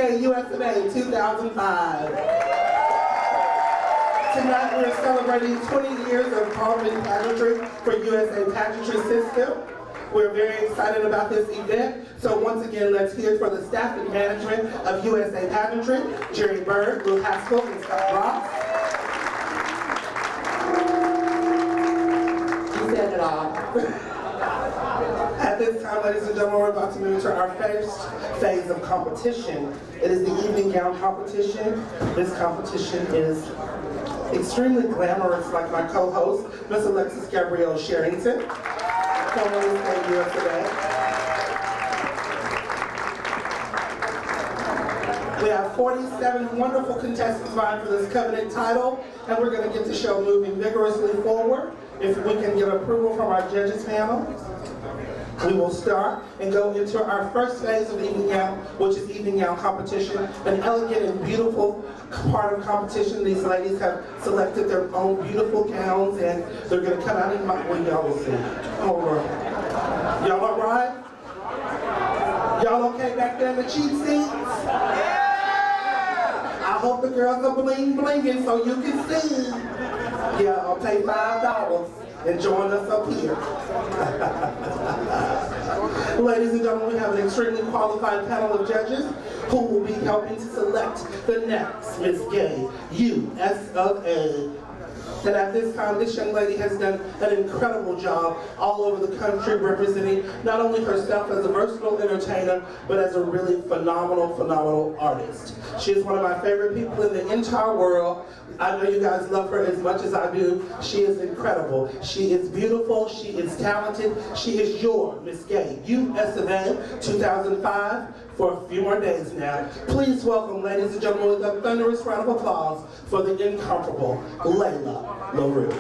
Gay USofA 2005. Tonight we're celebrating 20 years of Parliament pageantry for USA Pageantry System. We're very excited about this event. So once again, let's hear it for the staff and management of USA Pageantry, Jerry Bird, Lou Haskell, and Scott Ross. You said it all. At this time, ladies and gentlemen, we're about to move to our first phase of competition. It is the evening gown competition. This competition is extremely glamorous, like my co-host, Miss Alexis Gabrielle Sherrington, formerly Gay USofA. We have 47 wonderful contestants vying for this coveted title, and we're going to get the show moving vigorously forward. If we can get approval from our judges panel, we will start and go into our first phase of evening gown, which is evening gown competition. An elegant and beautiful part of competition. These ladies have selected their own beautiful gowns, and they're going to come out in my, well, y'all will see. All right. Y'all all right? Y'all okay back there in the cheap seats? I hope the girls are bling-blinging so you can see. Yeah, I'll pay $5 and join us up here. Ladies and gentlemen, we have an extremely qualified panel of judges who will be helping to select the next Miss Gay USofA. And at this time, this young lady has done an incredible job all over the country, representing not only herself as a versatile entertainer, but as a really phenomenal artist. She is one of my favorite people in the entire world. I know you guys love her as much as I do. She is incredible. She is beautiful. She is talented. She is your Miss Gay USofA 2005 for a few more days now. Please welcome, ladies and gentlemen, with a thunderous round of applause for the incomparable Layla Larue.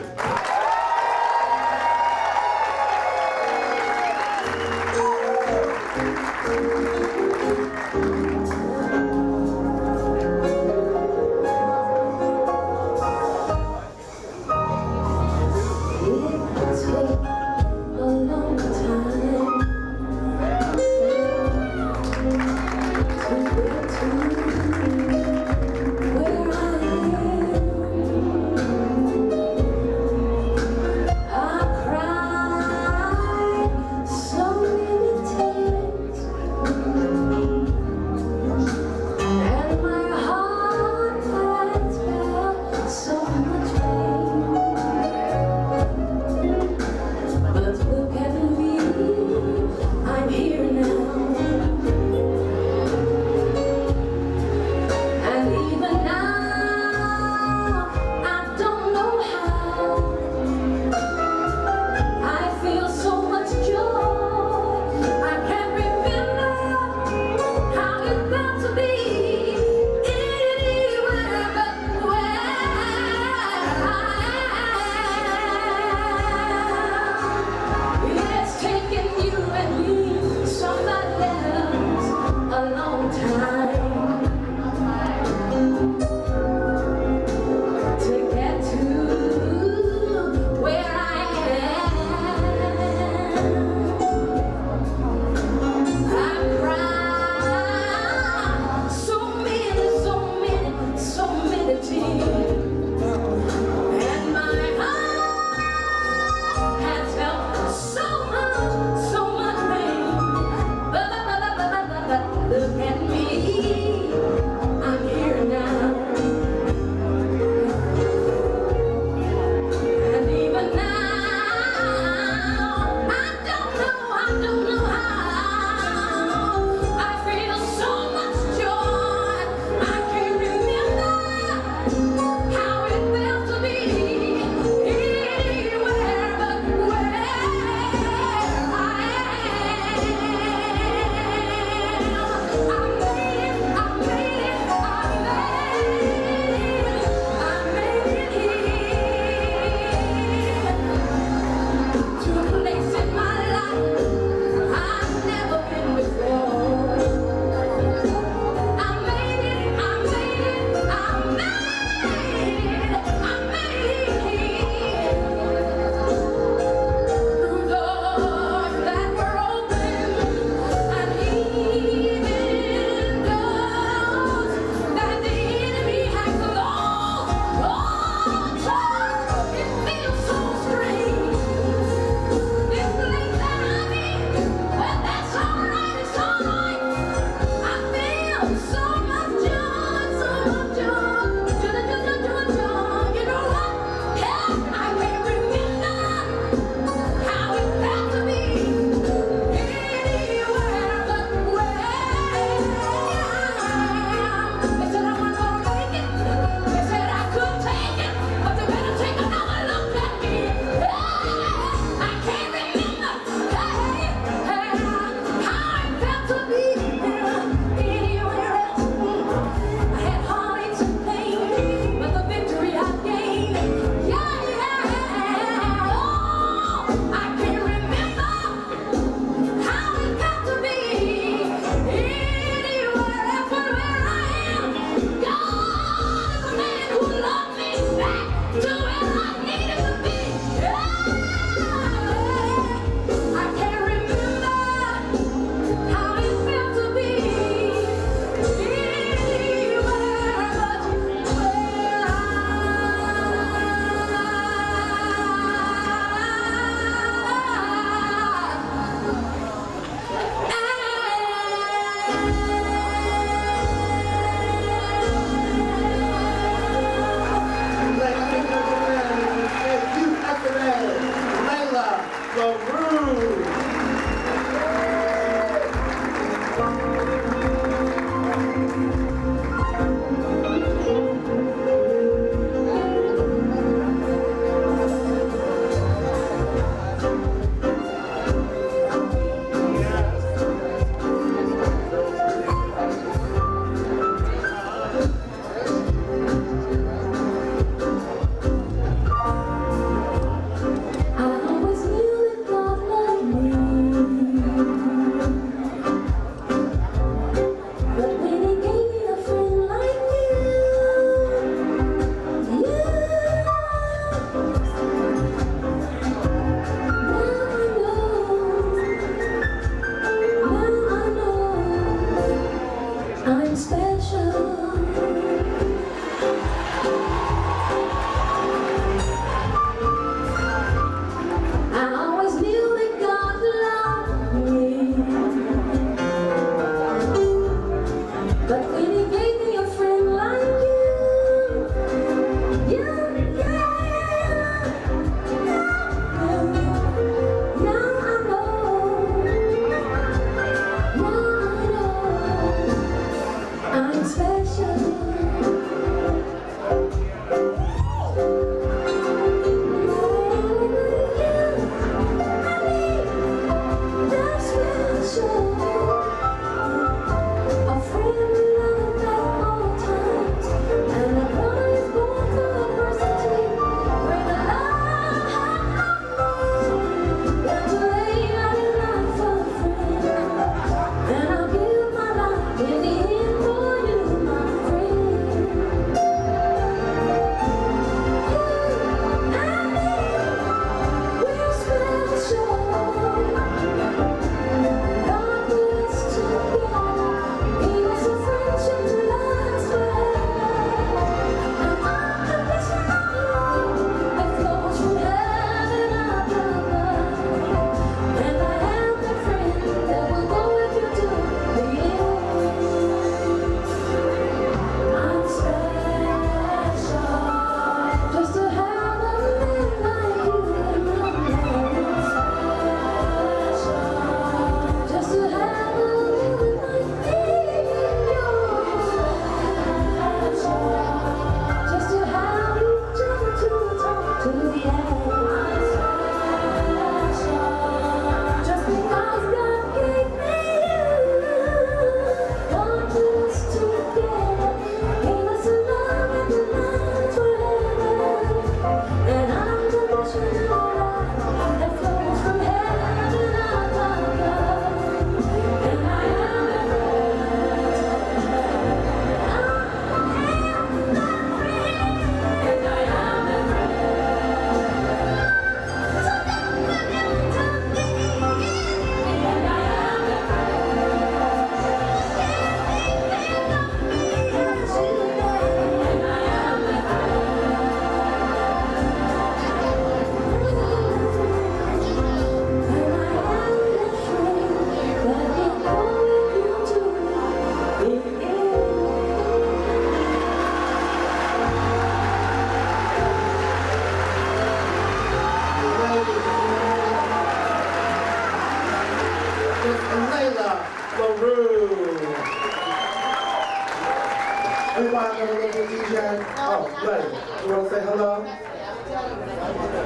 mind a little bit, DJ? Oh, Layla, you want to say hello?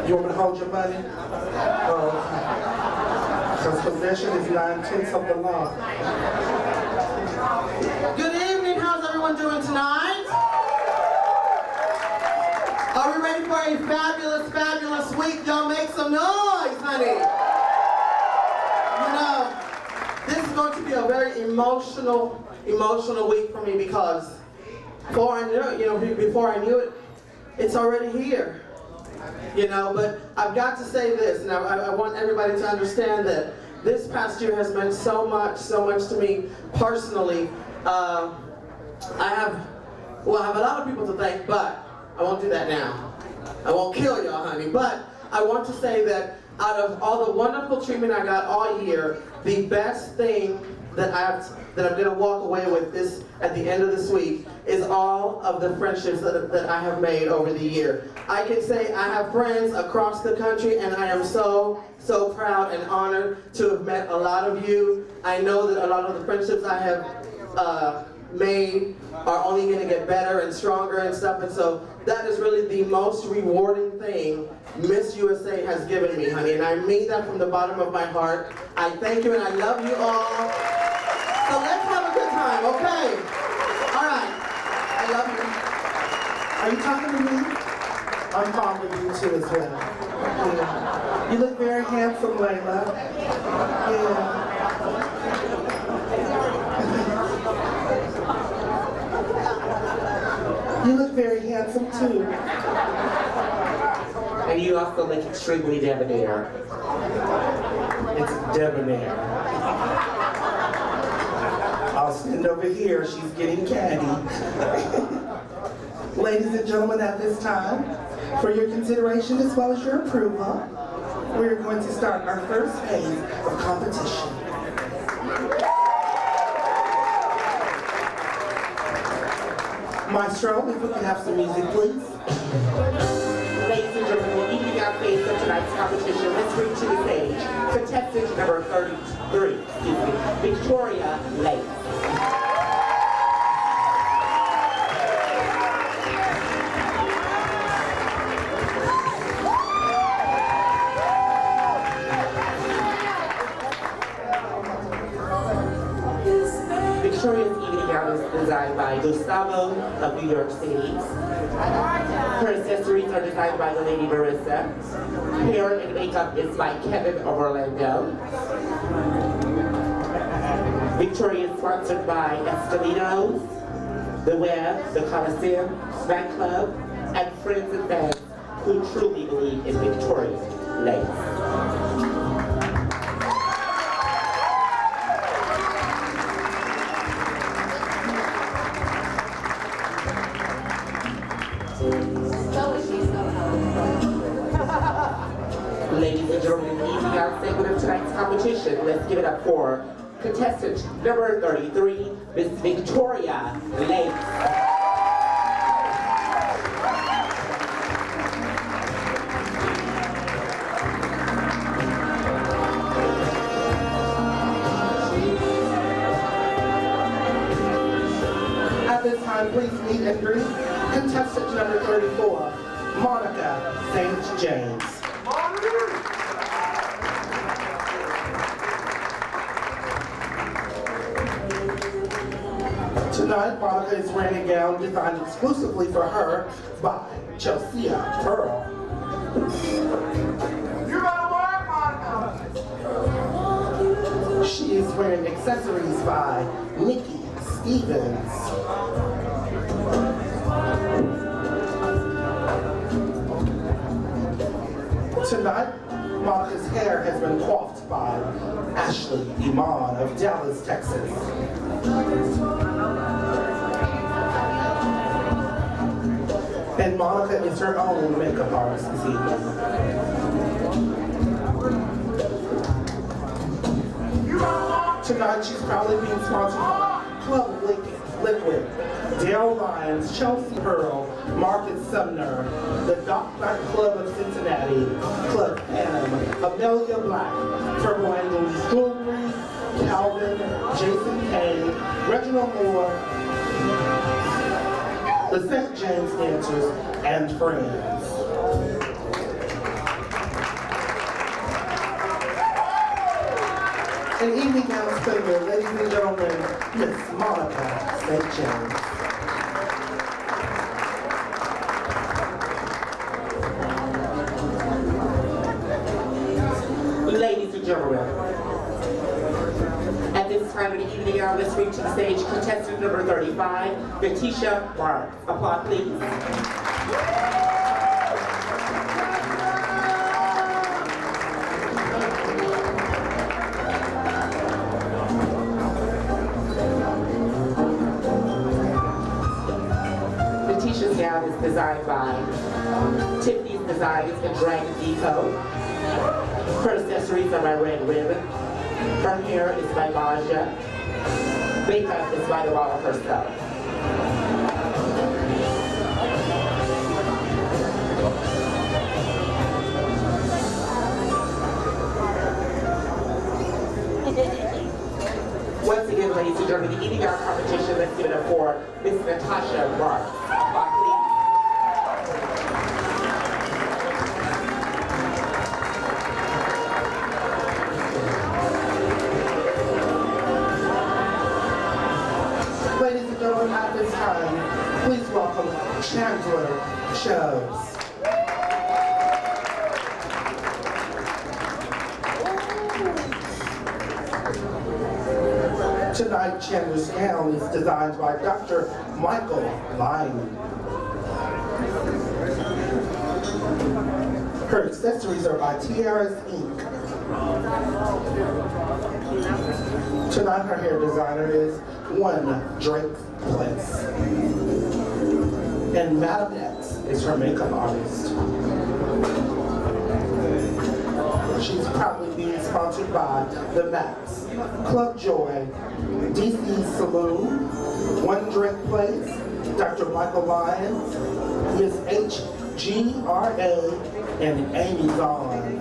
You want me to hold your money? Oh, because possession is 9/10 of the law. Good evening, how's everyone doing tonight? Are we ready for a fabulous, fabulous week? Y'all make some noise, honey. You know, this is going to be a very emotional week for me because before I knew it, it's already here. You know, but I've got to say this, and I want everybody to understand that this past year has meant so much to me personally. I have a lot of people to thank, but I won't do that now. I won't kill y'all, honey, but I want to say that out of all the wonderful treatment I got all year, the best thing that I'm going to walk away with this at the end of this week is all of the friendships that I have made over the year. I can say I have friends across the country, and I am so proud and honored to have met a lot of you. I know that a lot of the friendships I have made are only going to get better and stronger and stuff, and so that is really the most rewarding thing Miss USA has given me, honey, and I mean that from the bottom of my heart. I thank you and I love you all. So let's have a good time, okay? All right. I love you. Are you talking to me? I'm talking to you too as well. Yeah. You look very handsome, Layla. Yeah. You look very handsome too. And you also look extremely debonair. It's debonair. I'll stand over here. She's getting catty. Ladies and gentlemen, at this time, for your consideration as well as your approval, we're going to start our first phase of competition. Maestro, if we can have some music, please. Ladies and gentlemen, we're evening our phase of tonight's competition. Let's bring to the stage contestant number 33, Victoria Lake. Victoria's evening gown is designed by Gustavo of New York City. Her accessories are designed by the Lady Marissa. Hair and makeup is by Kevin of Orlando. Victoria is sponsored by Escalinos, The Web, The Coliseum, Nightclub, and friends and fans who truly believe in Victoria's lace. Ladies and gentlemen, the evening out segment of tonight's competition. Let's give it up for contestant number 33, Miss Victoria Lake. At this time, please meet and greet contestant number 34, Monica St. James. Tonight, Monica is wearing a gown designed exclusively for her by Chelsea Pearl. You gotta work, Monica! She is wearing accessories by Nikki Stevens. Tonight, Monica's hair has been coiffed by Ashley Iman of Dallas, Texas. And Monica is her own makeup artist this evening. Tonight, she's proudly being sponsored by Club Liquid, Dale Lyons, Chelsea Pearl, Marcus Sumner, the Dock Night Club of Cincinnati, Club M, Amelia Black, Turbo Angels Jewelry, Calvin, Jason Kane, Reginald Moore, the St. James Dancers and Friends. An evening gown spender, ladies and gentlemen, Miss Monica St. James. Ladies and gentlemen, at this time of the evening, let's bring to the stage contestant number 35, Letitia Marks. Applause, please. Letitia's gown is designed by Tiffany's Designs and Dragon Depot. Her accessories are by Red Ribbon. Her hair is by Maja. Makeup is by the model herself. Once again, ladies and gentlemen, the eating out competition, let's give it up for Miss Natasha Marks. Ladies and gentlemen, at this time, please welcome Chandler Shows. Tonight, Chandler's gown is designed by Dr. Michael Lyman. Her accessories are by Tiaras Inc. Tonight, her hair designer is One Drake Place. And Madam X is her makeup artist. She's proudly being sponsored by The Max, Club Joy, DC Saloon, One Drink Place, Dr. Michael Lyons, Miss HGRA, and Amy Zahn.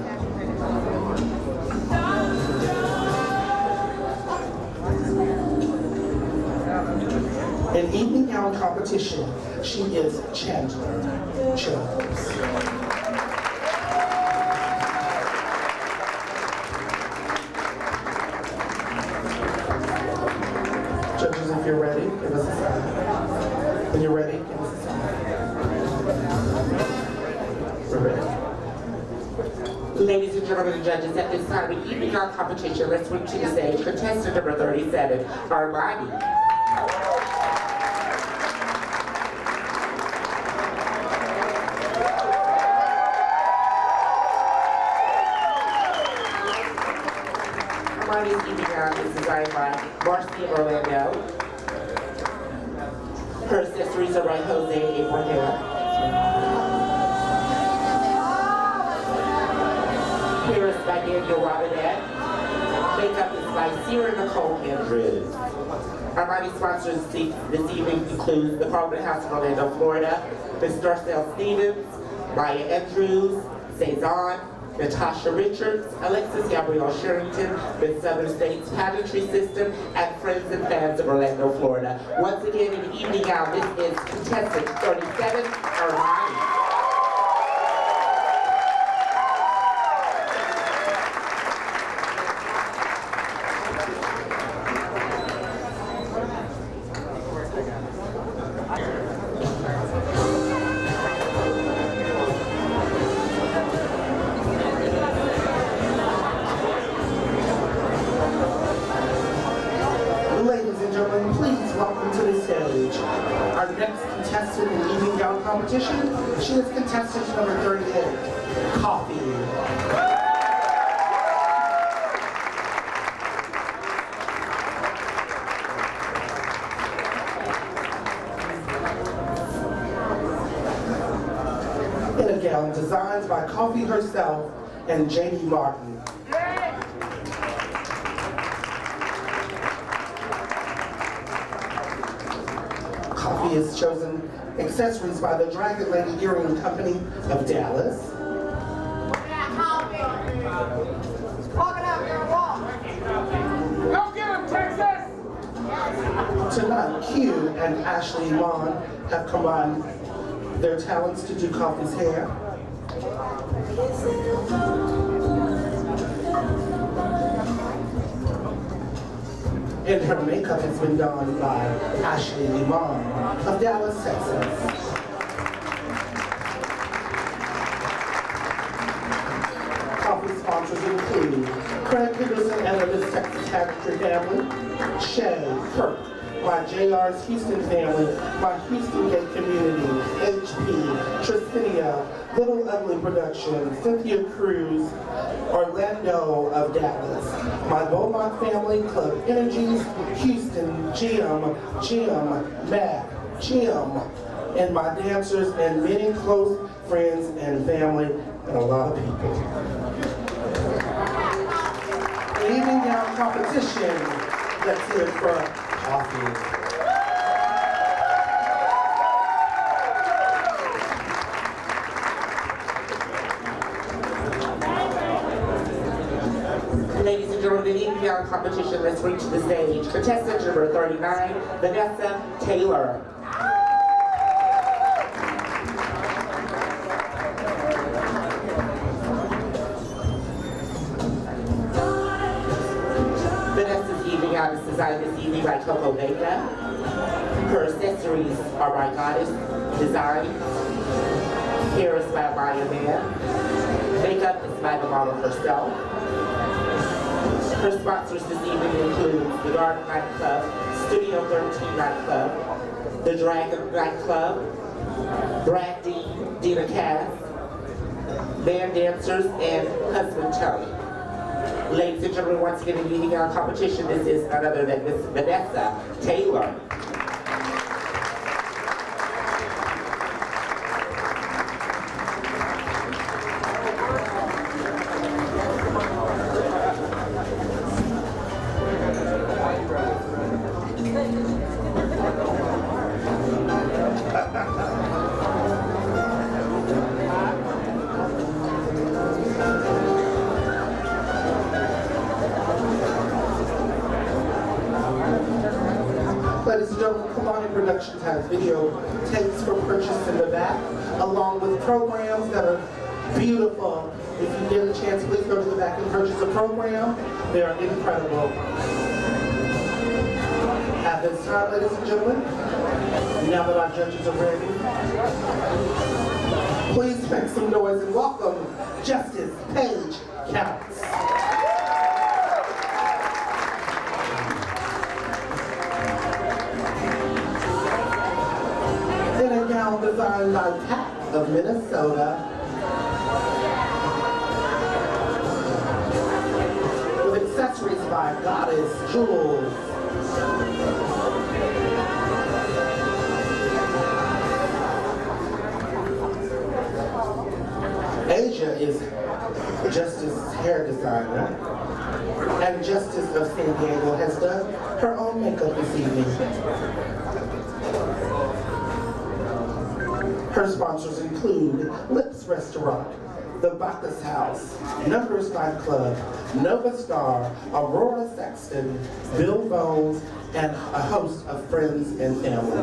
In evening gown competition, she is Chandler Chose. Judges, if you're ready, give us a sign. When you're ready, give us a sign. We're ready. Ladies and gentlemen, judges, at this time, in evening gown competition, let's bring to the stage contestant number 37, Armani. Armani's evening gown is designed by Marcy Orlando. Her accessories are by Jose Abraham. Hair is by Daniel Robinette. Makeup is by Sierra Nicole Andrews. Armani sponsors this evening includes the Parliament House in Orlando, Florida, Ms. Darcel Stevens, Maya Andrews, Cezanne, Natasha Richards, Alexis Gabrielle Sherrington, with Southern States Pageantry System, and friends and fans of Orlando, Florida. Once again, in the evening gown, this is contestant 37, Armani. Ladies and gentlemen, please welcome to the stage our next contestant in the evening gown competition. She is contestant number 38, Coffee. In a gown designed by Coffee herself and Jamie Martin. Coffee has chosen accessories by the Dragon Lady Earring Company of Dallas. Go get him, Texas! Tonight, Q and Ashley Vaughn have combined their talents to do Coffee's hair. And her makeup has been done by Ashley Limon of Dallas, Texas. Coffee sponsors include Craig Peterson and the Miss Texas Cabinetry family, Shay, Kirk, my JR's Houston family, my Houston Gay community, HP, Tristinia, Little Ugly Productions, Cynthia Cruz, Orlando of Dallas, my Beaumont family, Club Energies, Houston, Jim, Matt, Jim, and my dancers and many close friends and family and a lot of people. The evening gown competition, let's hear it for Coffee. Ladies and gentlemen, the evening gown competition, let's reach the stage. Contestant number 39, Vanessa Taylor. Vanessa's evening gown is designed this evening by Coco Vega. Her accessories are by Goddess Design. Hair is by Maya Man. Makeup is by the model herself. Her sponsors this evening include the Garden Nightclub, Studio 13 Nightclub, the Dragon Nightclub, Brad Dean, Dina Cass, Band Dancers, and Husband Tony. Ladies and gentlemen, once again, in the evening gown competition, this is none other than Miss Vanessa Taylor. Ladies and gentlemen, Kalani Productions has video tapes for purchase in the back, along with programs that are beautiful. If you get a chance, please go to the back and purchase a program. They are incredible. At this time, ladies and gentlemen, now that our judges are ready, please make some noise and welcome Justice Paige Counts. In a gown designed by Pat of Minnesota, with accessories by Goddess Jewels. Asia is Justice's hair designer, and Justice of San Diego has done her own makeup this evening. Her sponsors include Lips Restaurant, The Bacchus House, Numbers Nightclub, Nova Star, Aurora Sexton, Bill Bones, and a host of friends and family.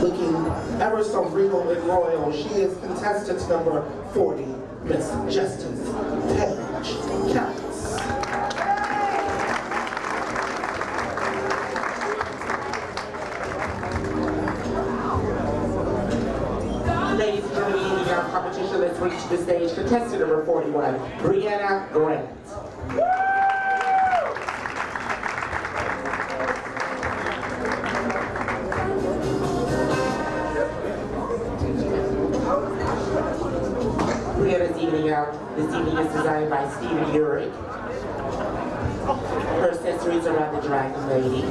Looking ever so regal and royal, she is contestant number 40, Miss Justice Paige Counts. Ladies and gentlemen, in our competition, let's reach the stage. Contestant number 41, Brianna Grant. Brianna's evening out. This evening is designed by Stephen Urick. Her accessories are by the Dragon Lady.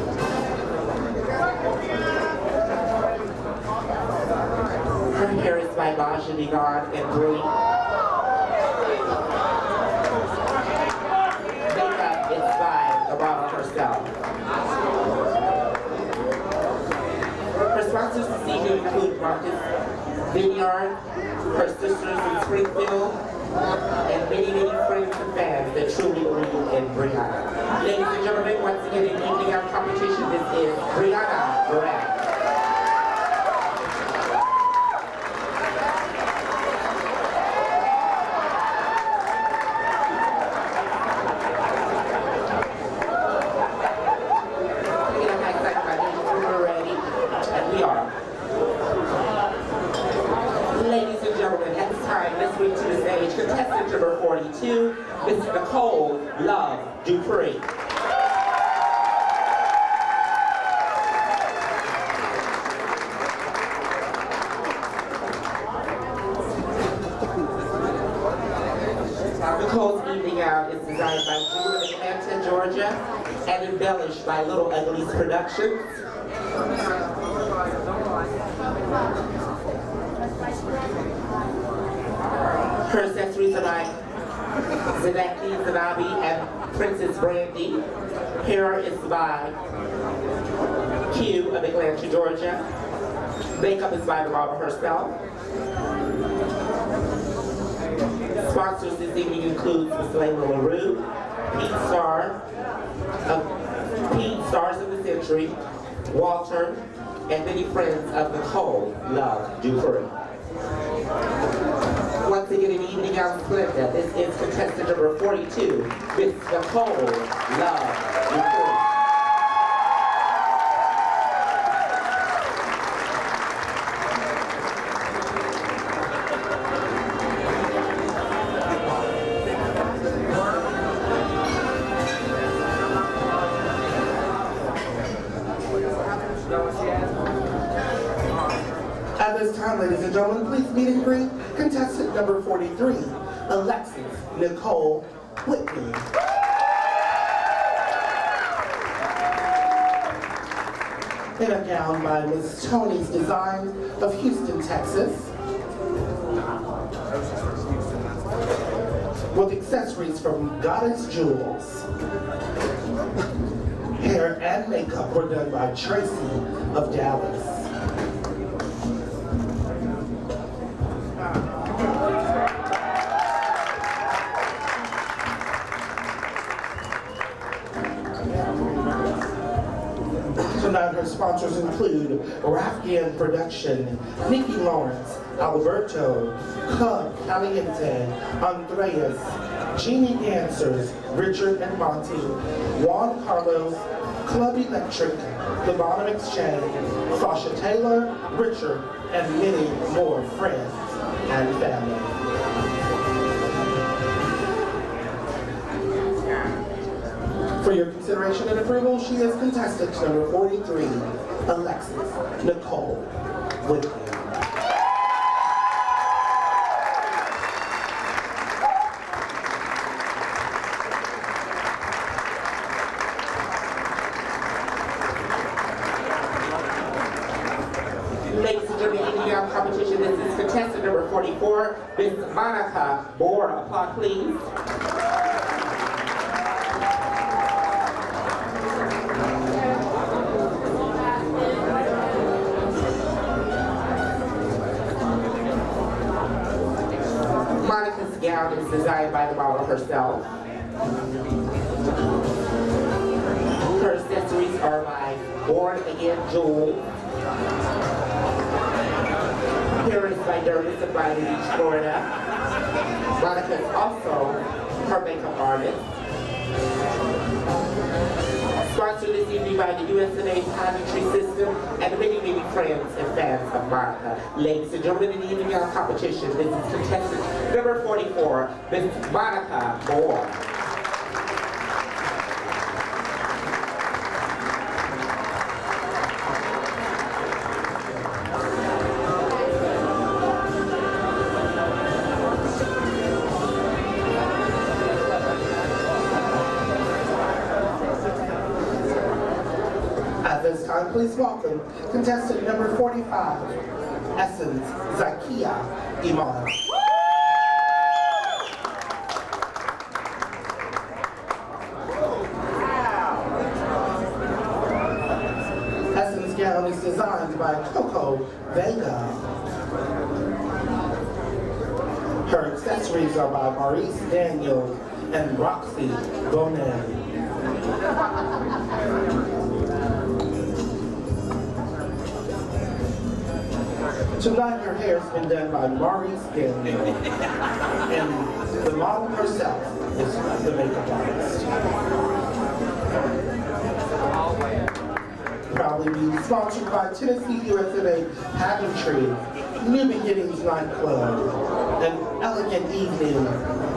Her hair is by Baja Digon and Brie. Makeup is by the model herself. Her sponsors this evening include Marcus Vineyard, her sisters in Springfield, and many, many friends and fans that truly believe in Brianna. Ladies and gentlemen, once again in evening out competition, this is Brianna Larue. Contestant number 42, Miss Nicole Love Dupree. Nicole's evening out is designed by Jewel of Atlanta, Georgia, and embellished by Little Uglies Productions. Her accessories are by Zanaki Zanabi and Princess Brandy. Hair is by Q of Atlanta, Georgia. Makeup is by the barber herself. Sponsors this evening includes Miss Layla Larue, Pete Stars of the Century, Walter, and many friends of Nicole Love Dupree. Once again, in evening out Splenda, this is contestant number 42, Miss Nicole Love Dupree. At this time, ladies and gentlemen, please meet and greet contestant number 43, Alexis Nicole Whitney. In a gown by Miss Tony's Design of Houston, Texas, with accessories from Goddess Jewels. Hair and makeup were done by Tracy of Dallas. Tonight, her sponsors include Rafghan Production, Nikki Lawrence, Alberto, Cub Caliente, Andreas, Genie Dancers, Richard and Monty, Juan Carlos, Club Electric, The Bottom Exchange, Sasha Taylor, Richard, and many more friends and family. For your consideration and approval, she is contestant number 43, Alexis Nicole Whitney. Ladies and gentlemen, in our competition, this is contestant number 44, Miss Monica Moore. Applaud, please. Monica's gown is designed by the model herself. Her accessories are by Born Again Jewel. Hair is by Dermis of Miami Beach, Florida. Monica is also her makeup artist. Sponsored this evening by the USofA Pageantry System and many, many friends and fans of Monica. Ladies and gentlemen, in the evening out competition, this is contestant number 44, Miss Monica Moore. At this time, please welcome contestant number 45, Essence Zakia Iman. Essence gown is designed by Coco Vega. Her accessories are by Maurice Daniels and Roxy Bonet. Tonight her hair's been done by Maurice Daniels, and the model herself is the makeup artist. Proudly being sponsored by Tennessee USofA Pageantry, New Beginnings Nightclub, An Elegant Evening,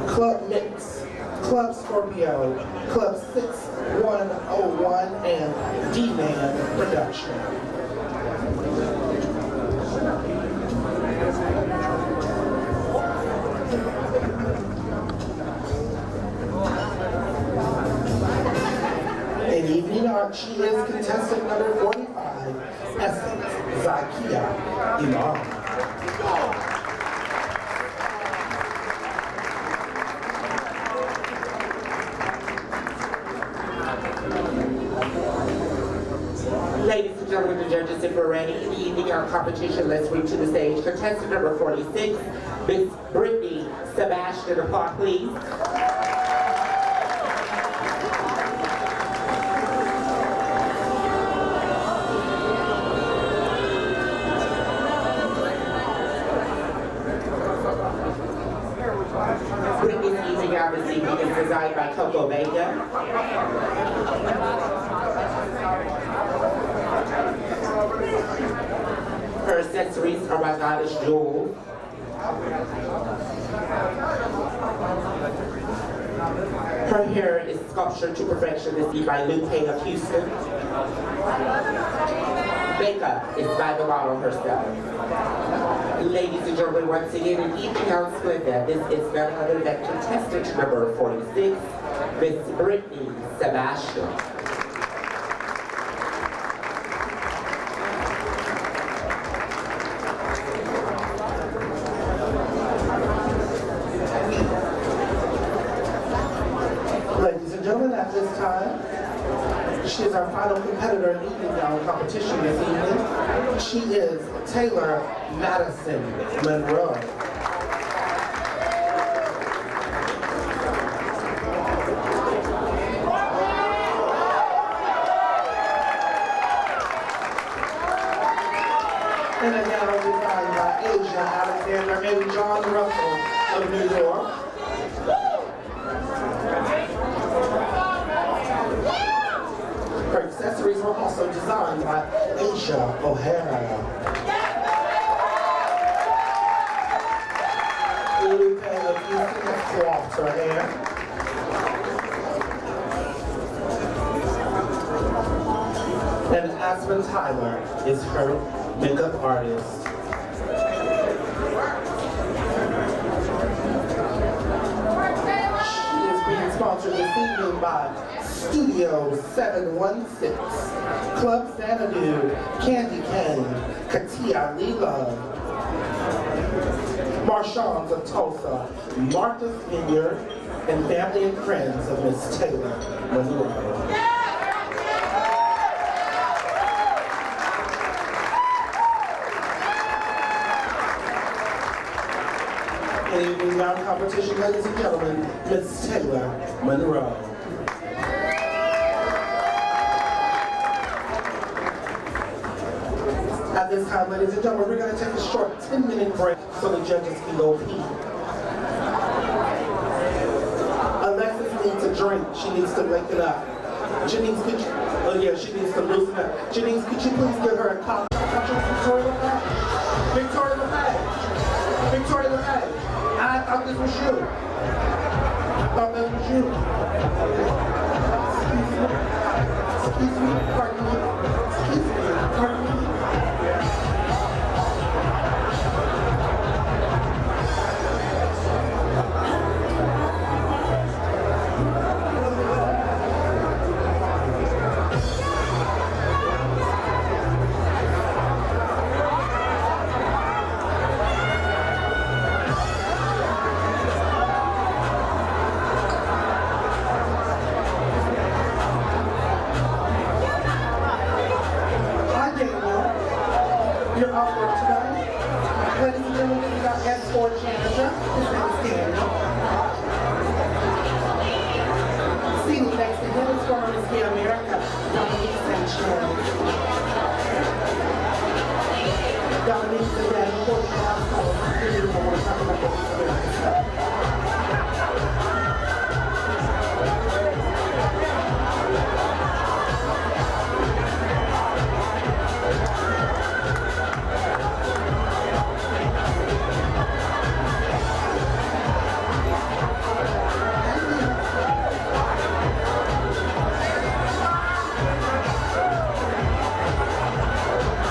Club Mix, Club Scorpio, Club 6101, and D-Man Production. In evening art, she is contestant number 45, Essence Zakia Imam. Ladies and gentlemen, the judges, if we're ready, in the evening art competition, let's bring to the stage contestant number 46, Miss Brittany Sebastian. Applause, please. Brittany's evening art this evening is designed by Coco Vega. Her accessories are by Goddess Jewel. Her hair is sculptured to perfection this evening by Lupe of Houston. Makeup is by the model herself. Ladies and gentlemen, once again, in evening on Splendor, this is none other than contestant number 46, Miss Brittany Sebastian. Ladies and gentlemen, at this time, she is our final competitor in the evening gown competition this evening. She is Taylor Madison Monroe. And a gown designed by Asia Alexander and John Russell of New York. Her accessories were also designed by Asia O'Hara. Lupe of Houston has coiffed her hair. And Aspen Tyler is her makeup artist. She is being sponsored this evening by Studio 716, Club Xanadu, Candy Cane, Katia Lila, Marchands of Tulsa, Martha's Vineyard, and family and friends of Miss Taylor Monroe. In the evening gown competition, ladies and gentlemen, Miss Taylor Monroe. At this time, ladies and gentlemen, we're going to take a short 10-minute break so the judges can go pee. Alexis needs a drink. She needs to wake it up. Janice, could you? Oh yeah, she needs to loosen up. Janice, could you please give her a copy? Victoria LePage. Victoria LePage. Victoria LePage. I thought this was you. I thought that was you. Excuse me. Pardon me. Excuse me. Pardon me. church manager. His name is Daniel. Seated next to him is former Miss Gay America, Dominique Sanchez. Dominique is a very important household. You need to want to talk about Miss America stuff.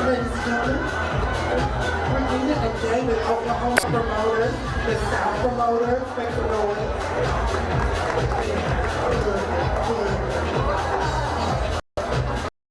Ladies and gentlemen, Regina and David, Oklahoma promoters, the South promoters, make some noise.